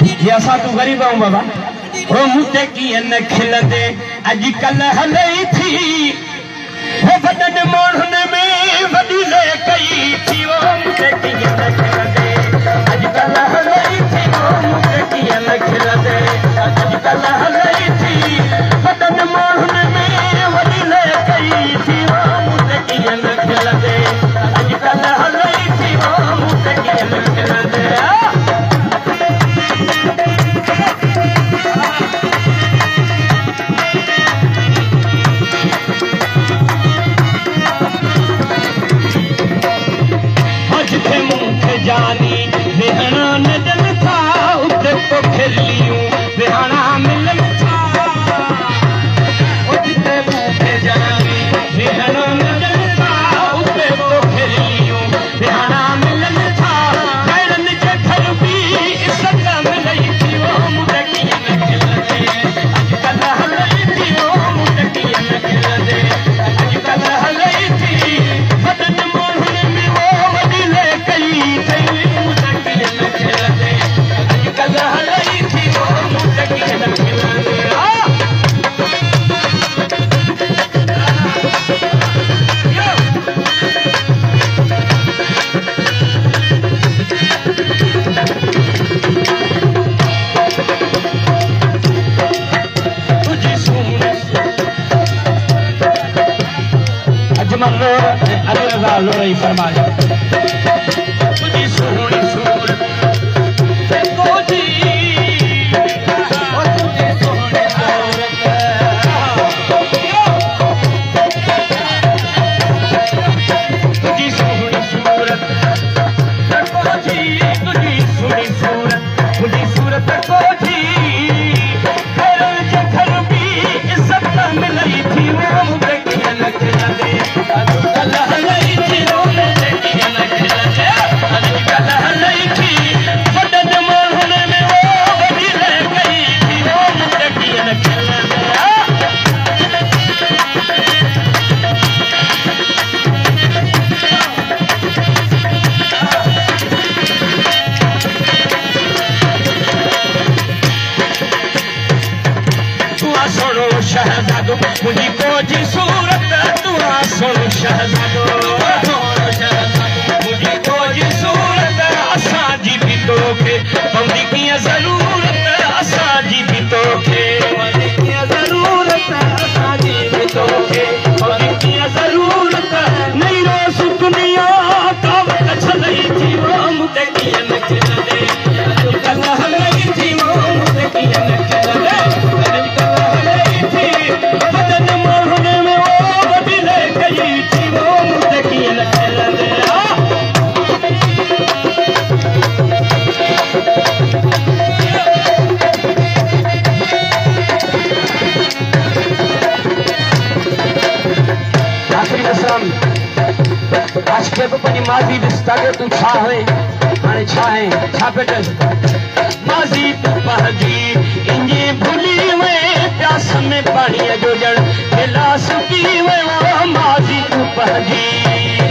ये असा तू गरीब आऊं बाबा ओ मुझे की न खिलदे अजकल हलई थी वो बदन मोहन में वडी ले कई थी वो मुझे की न खिलदे अजकल हलई थी वो मुझे की न खिलदे अजकल हलई थी बदन मोहन में वडी ले कई थी वो मुझे की न खिलदे अजकल हलई थी वो मुझे की न खिलदे जानी विहणा नजल था उते को खेलियूं विहणा मिलन था उते मुखे जानी विहणा नजल था उते को खेलियूं विहणा मिलन था गैरन जे घर भी इज्जत मिलई थी वो मुझे की न खिलदे अजकल हलई थी वो मुझे की न खिलदे अजकल हलई थी बदन मोहन में वो वडी ले कई फरमाया तुझी सोहनी सूरत देखो जी ओ तुझी सोहनी सूरत तुझी सोहनी सूरत देखो जी तुझी सोहनी सूरत तुझी सूरत देखो जी गैरन जे घर भी इज्जत मिलई थी वो मुझे की न खिलदे अजकल हलई थी शहजादो मुझी को जी सूरत तू सुन शहजादो मुझी को जी सूरत असा जी भी तोखे पवंदी कीअं ज़रूरत असा जी भी तोखे पवंदी कीअं ज़रूरत असा जी भी तोखे पवंदी कीअं ज़रूरत नहीं रोज़ दुनिया कावत छलई थी वो मुझे कीअं न खिलदे अजकल हलई थी वो मुझे कीअं न खिलदे बदन मोहन में वो वडी ले कई थी वो मुझे की न खिलदे आखिरी असलम आज के पनि माज़ी ॾिसता के तू छा है हाणे छा है छा पेटस माज़ी तू पहजी इंजे भुली वे प्यास में पानी जो जड़ गिलास पी वे माज़ी तू पहजी